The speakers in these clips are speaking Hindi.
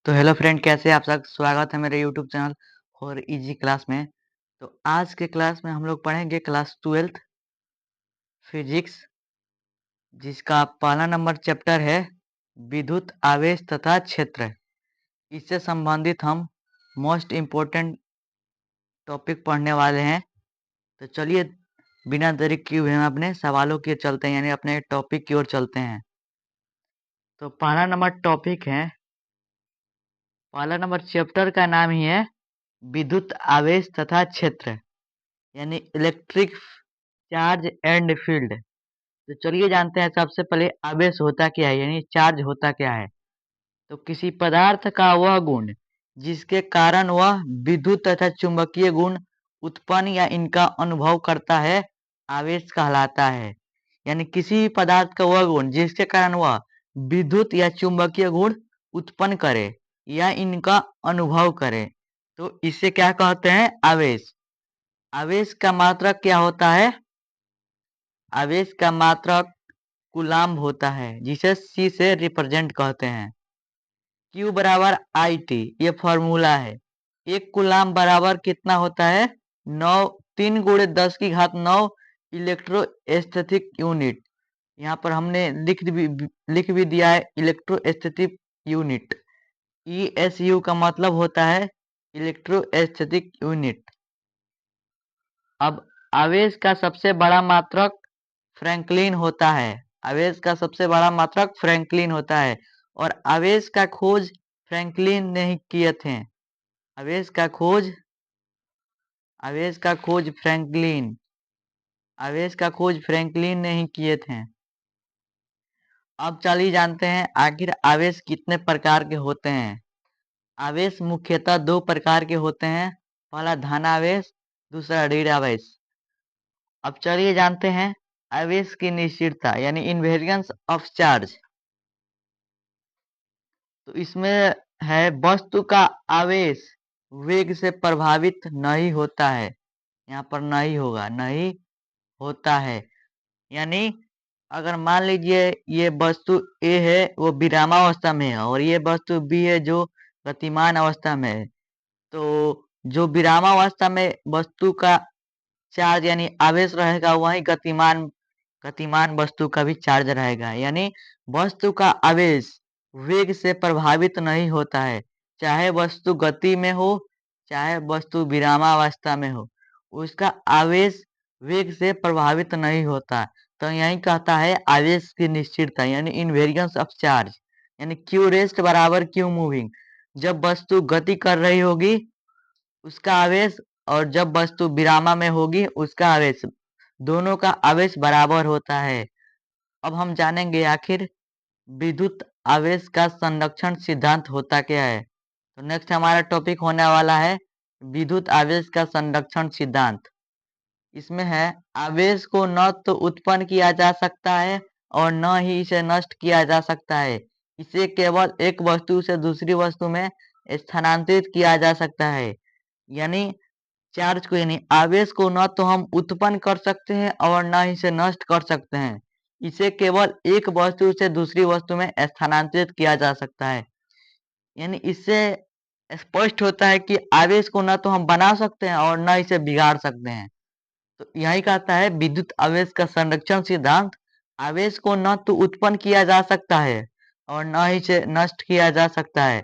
तो हेलो फ्रेंड, कैसे आप सब। स्वागत है मेरे यूट्यूब चैनल और इजी क्लास में। तो आज के क्लास में हम लोग पढ़ेंगे क्लास 12th फिजिक्स, जिसका पहला नंबर चैप्टर है विद्युत आवेश तथा क्षेत्र। इससे संबंधित हम मोस्ट इम्पोर्टेंट टॉपिक पढ़ने वाले हैं। तो चलिए बिना देरी किए हुए हम अपने सवालों की ओर चलते हैं, यानी अपने टॉपिक की ओर चलते हैं। तो पहला नंबर चैप्टर का नाम ही है विद्युत आवेश तथा क्षेत्र, यानी इलेक्ट्रिक चार्ज एंड फील्ड। तो चलिए जानते हैं सबसे पहले आवेश होता क्या है, यानी चार्ज होता क्या है। तो किसी पदार्थ का वह गुण जिसके कारण वह विद्युत तथा चुंबकीय गुण उत्पन्न या इनका अनुभव करता है, आवेश कहलाता है। यानी किसी भी पदार्थ का वह गुण जिसके कारण वह विद्युत या चुंबकीय गुण उत्पन्न करे या इनका अनुभव करे, तो इसे क्या कहते हैं? आवेश। आवेश का मात्रक क्या होता है? आवेश का मात्रक कूलाम्ब होता है, जिसे सी से रिप्रेजेंट कहते हैं। Q बराबर आई टी, ये फॉर्मूला है। एक कूलाम्ब बराबर कितना होता है? 9, 3 × 10⁻⁹ इलेक्ट्रोस्टैटिक यूनिट। यहाँ पर हमने लिख भी दिया है इलेक्ट्रोस्टैटिक यूनिट। ESU का मतलब होता है इलेक्ट्रोस्टैटिक यूनिट। अब आवेश का सबसे बड़ा मात्रक फ्रैंकलिन होता है। आवेश का सबसे बड़ा मात्रक फ्रैंकलिन होता है, और आवेश का खोज फ्रैंकलिन ने ही किए थे। आवेश का खोज फ्रैंकलिन ने ही किए थे। अब चलिए जानते हैं आखिर आवेश कितने प्रकार के होते हैं। आवेश मुख्यतः दो प्रकार के होते हैं, पहला धनावेश, दूसरा ऋण आवेश। अब चलिए जानते हैं आवेश की निश्चितता, यानी इनवेरियंस ऑफ चार्ज। तो इसमें है वस्तु का आवेश वेग से प्रभावित नहीं होता है। यहाँ पर नहीं होगा, नहीं होता है। यानी अगर मान लीजिए ये वस्तु ए है, वो विरामावस्था में है, और ये वस्तु बी है जो गतिमान अवस्था में है। तो जो विरामावस्था में वस्तु का चार्ज यानी आवेश रहेगा, वही गतिमान वस्तु का भी चार्ज रहेगा। यानी वस्तु का आवेश वेग से प्रभावित नहीं होता है, चाहे वस्तु गति में हो चाहे वस्तु विरामावस्था में हो, उसका आवेश वेग से प्रभावित नहीं होता। तो यही कहता है आवेश की निश्चितता, यानी इनवेरियंस ऑफ चार्ज। यानी क्यू रेस्ट बराबर क्यू मूविंग। जब वस्तु गति कर रही होगी उसका आवेश, और जब वस्तु विरामा में होगी उसका आवेश, दोनों का आवेश बराबर होता है। अब हम जानेंगे आखिर विद्युत आवेश का संरक्षण सिद्धांत होता क्या है। तो नेक्स्ट हमारा टॉपिक होने वाला है विद्युत आवेश का संरक्षण सिद्धांत। इसमें है आवेश को न तो उत्पन्न किया जा सकता है और न ही इसे नष्ट किया जा सकता है। इसे केवल एक वस्तु से दूसरी वस्तु में स्थानांतरित किया जा सकता है। यानी चार्ज को, यानी आवेश को न तो हम उत्पन्न कर सकते हैं और न ही इसे नष्ट कर सकते हैं। इसे केवल एक वस्तु से दूसरी वस्तु में स्थानांतरित किया जा सकता है। यानी इससे स्पष्ट होता है कि आवेश को न तो हम बना सकते हैं और न इसे बिगाड़ सकते हैं। तो यही कहता है विद्युत आवेश का संरक्षण सिद्धांत। आवेश को न तो उत्पन्न किया जा सकता है और न ही इसे नष्ट किया जा सकता है।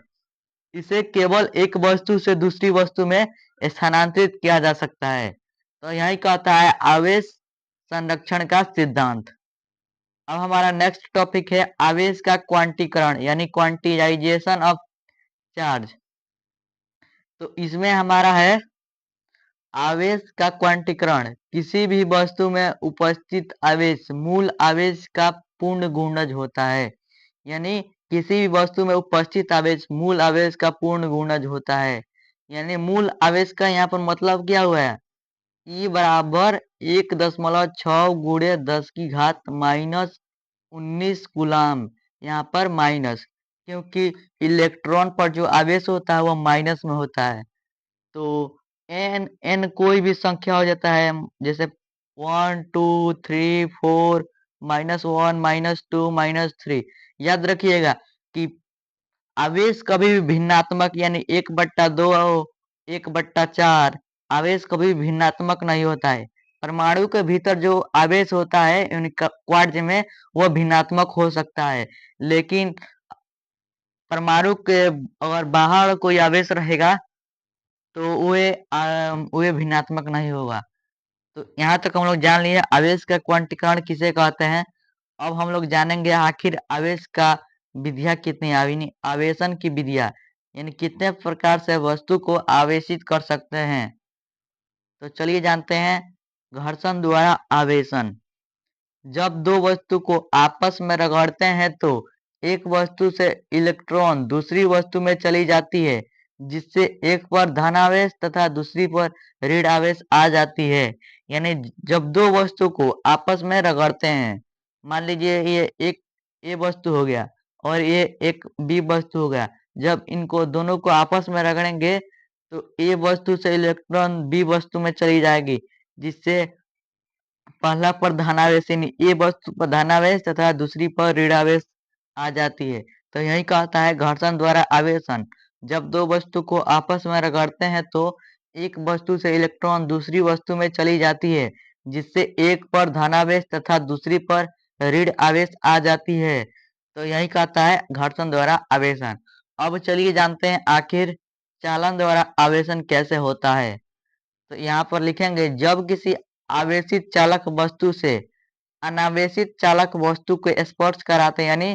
इसे केवल एक वस्तु से दूसरी वस्तु में स्थानांतरित किया जा सकता है। तो यही कहता है आवेश संरक्षण का सिद्धांत। अब हमारा नेक्स्ट टॉपिक है आवेश का क्वांटीकरण, यानी क्वांटिजाइजेशन ऑफ चार्ज। तो इसमें हमारा है आवेश का क्वांटीकरण। किसी भी वस्तु में उपस्थित आवेश मूल आवेश का पूर्ण गुणज होता है। यानी किसी भी वस्तु में उपस्थित आवेश मूल आवेश का पूर्ण गुणज होता है। यानी मूल आवेश का यहाँ पर मतलब क्या हुआ है? E बराबर 1.6 × 10⁻⁻⁻19 कूलाम। यहाँ पर माइनस, क्योंकि इलेक्ट्रॉन पर जो आवेश होता है वो माइनस में होता है। तो एन कोई भी संख्या हो जाता है, जैसे 1 2 3 4 -1 -2 -3। याद रखिएगा कि आवेश कभी भी भिन्नात्मक यानी 1/2 1/4 आवेश कभी भी भिन्नात्मक नहीं होता है। परमाणु के भीतर जो आवेश होता है क्वार्ट्ज में वह भिन्नात्मक हो सकता है, लेकिन परमाणु के अगर बाहर कोई आवेश रहेगा तो वे भिन्नात्मक नहीं होगा। तो यहाँ तक हम लोग जान लिए आवेश का क्वांटीकरण किसे कहते हैं। अब हम लोग जानेंगे आखिर आवेश का विधियां कितनी यानी आवेशन की विधियां यानी कितने प्रकार से वस्तु को आवेशित कर सकते हैं। तो चलिए जानते हैं घर्षण द्वारा आवेशन। जब दो वस्तु को आपस में रगड़ते हैं तो एक वस्तु से इलेक्ट्रॉन दूसरी वस्तु में चली जाती है, जिससे एक पर धनावेश तथा दूसरी पर ऋण आवेश आ जाती है। यानी जब दो वस्तु को आपस में रगड़ते हैं, मान लीजिए ये एक ए वस्तु हो गया और ये एक बी वस्तु हो गया। जब इनको दोनों को आपस में रगड़ेंगे तो ए वस्तु से इलेक्ट्रॉन बी वस्तु में चली जाएगी, जिससे पहला पर धनावेश यानी ए वस्तु पर धनावेश तथा दूसरी पर ऋणावेश आ जाती है। तो यही कहता है घर्षण द्वारा आवेशन। जब दो वस्तु को आपस में रगड़ते हैं तो एक वस्तु से इलेक्ट्रॉन दूसरी वस्तु में चली जाती है, जिससे एक पर धनावेश तथा दूसरी पर ऋण आवेश आ जाती है। तो यही कहता है घर्षण द्वारा आवेशन। अब चलिए जानते हैं आखिर चालन द्वारा आवेशन कैसे होता है। तो यहाँ पर लिखेंगे जब किसी आवेशित चालक वस्तु से अनावेशित चालक वस्तु को स्पर्श कराते हैं यानी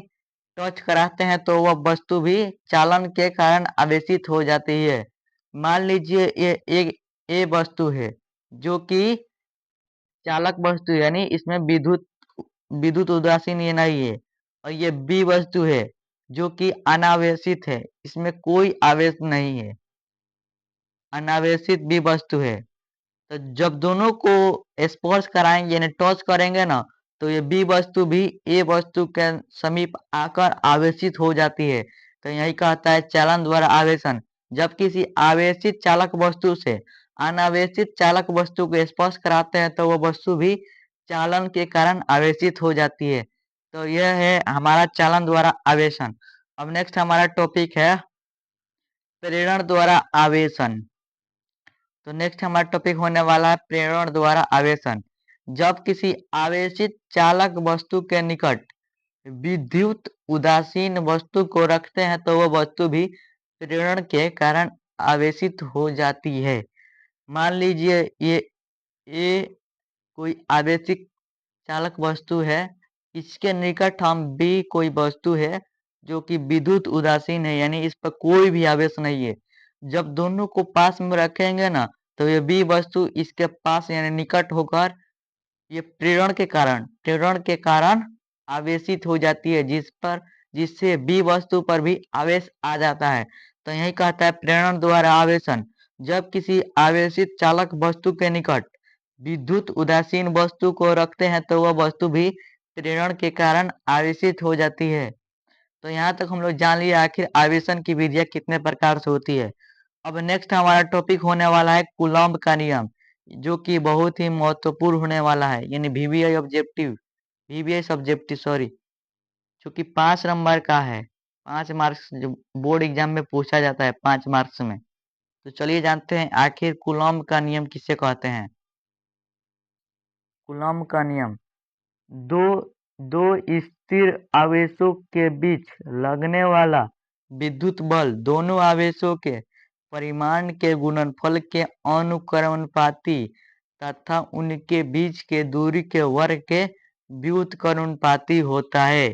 टच कराते हैं तो वह वस्तु भी चालन के कारण आवेशित हो जाती है। मान लीजिए ये एक ए वस्तु है जो कि चालक वस्तु है, यानी इसमें विद्युत विद्युत उदासीन ये नहीं है। और ये बी वस्तु है जो कि अनावेशित है, इसमें कोई आवेश नहीं है, अनावेशित बी वस्तु है। तो जब दोनों को स्पर्श कराएंगे यानी टच करेंगे ना तो ये बी वस्तु भी ए वस्तु के समीप आकर आवेशित हो जाती है। तो यही कहता है चालन द्वारा आवेशन। जब किसी आवेशित चालक वस्तु से अनावेशित चालक वस्तु को स्पर्श कराते हैं तो वह वस्तु भी चालन के कारण आवेशित हो जाती है। तो यह है हमारा चालन द्वारा आवेशन। अब नेक्स्ट हमारा टॉपिक है प्रेरण द्वारा आवेशन। तो नेक्स्ट हमारा टॉपिक होने वाला है प्रेरण द्वारा आवेशन। जब किसी आवेशित चालक वस्तु के निकट विद्युत उदासीन वस्तु को रखते हैं तो वह वस्तु भी प्रेरण के कारण आवेशित हो जाती है। मान लीजिए ये कोई आवेशित चालक वस्तु है, इसके निकट हम बी कोई वस्तु है जो कि विद्युत उदासीन है यानी इस पर कोई भी आवेश नहीं है। जब दोनों को पास में रखेंगे ना तो ये बी वस्तु इसके पास यानी निकट होकर ये प्रेरण के कारण आवेशित हो जाती है, जिससे बी वस्तु पर भी आवेश आ जाता है। तो यही कहता है प्रेरण द्वारा आवेशन। जब किसी आवेशित चालक वस्तु के निकट विद्युत उदासीन वस्तु को रखते हैं तो वह वस्तु भी प्रेरण के कारण आवेशित हो जाती है। तो यहाँ तक हम लोग जान लिए आखिर आवेशन की विधियां कितने प्रकार से होती है। अब नेक्स्ट हमारा टॉपिक होने वाला है कूलॉम्ब का नियम, जो कि बहुत ही महत्वपूर्ण होने वाला है यानी वीवीआई सब्जेक्टिव सॉरी, जो कि 5 नंबर का है। 5 मार्क्स जो बोर्ड एग्जाम में पूछा जाता है 5 मार्क्स में। तो चलिए जानते हैं आखिर कूलॉम्ब का नियम किसे कहते हैं। कूलॉम्ब का नियम दो दो स्थिर आवेशों के बीच लगने वाला विद्युत बल दोनों आवेशों के परिमाण के गुणनफल के अनुक्रमानुपाती तथा उनके बीच के दूरी के वर्ग के व्युत्क्रमानुपाती होता है।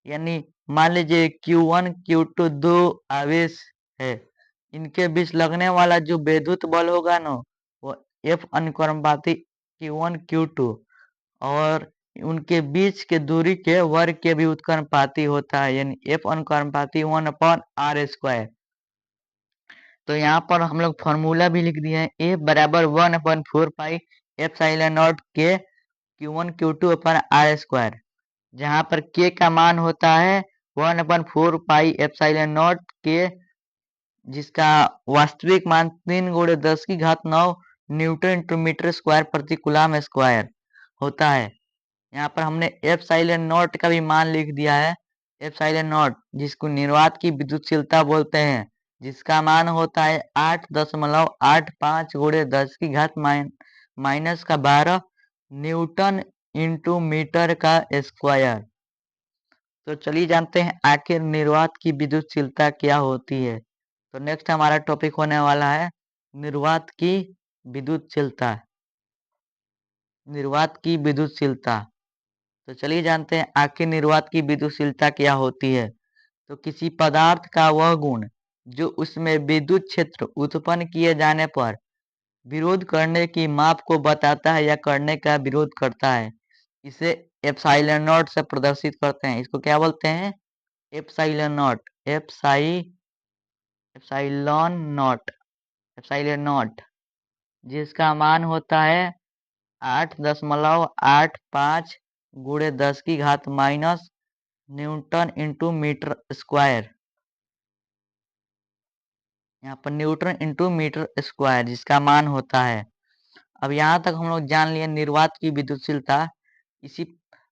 यानी मान लीजिए Q1 Q2 दो आवेश है, इनके बीच लगने वाला जो विद्युत बल होगा ना वो F अनुक्रमानुपाती Q1 Q2 और उनके बीच के दूरी के वर्ग के भी व्युत्क्रमानुपाती होता है यानी F अनुक्रमानुपाती 1/r²। तो यहाँ पर हम लोग फॉर्मूला भी लिख दिए हैं F बराबर 1/4 पाई एप्सिलॉन नॉट के Q1 Q2 अपन r², जहाँ पर K का मान होता है 1/4 पाई एप्सिलॉन नॉट के, जिसका वास्तविक मान 3×10⁹ न्यूटन इंटू मीटर स्क्वायर प्रति कूलम स्क्वायर होता है। यहाँ पर हमने एप्सिलॉन नॉट का भी मान लिख दिया है एप्सिलॉन नॉट जिसको निर्वात की विद्युतशीलता बोलते हैं, जिसका मान होता है 8.85 गुणे 10 की घात माइनस का 12 न्यूटन इंटू मीटर का स्क्वायर। तो चलिए जानते हैं आखिर निर्वात की विद्युतशीलता क्या होती है। तो नेक्स्ट हमारा टॉपिक होने वाला है निर्वात की विद्युतशीलता। निर्वात की विद्युतशीलता। तो चलिए जानते हैं आखिर निर्वात की विद्युतशीलता क्या होती है। तो किसी पदार्थ का वह गुण जो उसमें विद्युत क्षेत्र उत्पन्न किए जाने पर विरोध करने की माप को बताता है या करने का विरोध करता है, इसे एप्सिलॉन नॉट से प्रदर्शित करते हैं। इसको क्या बोलते हैं? Epsilon naught. Epsilon naught. Epsilon naught जिसका मान होता है 8.85 गुणे 10 की घात minus newton into metre square. यहाँ पर न्यूटन इंटू मीटर स्क्वायर जिसका मान होता है। अब यहाँ तक हम लोग जान लिए निर्वात की विद्युतशीलता। इसी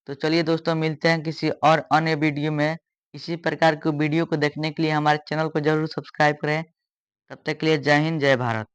तो चलिए दोस्तों मिलते हैं किसी और अन्य वीडियो में। इसी प्रकार के वीडियो को देखने के लिए हमारे चैनल को जरूर सब्सक्राइब करें। तब तक के लिए जय हिंद जय भारत।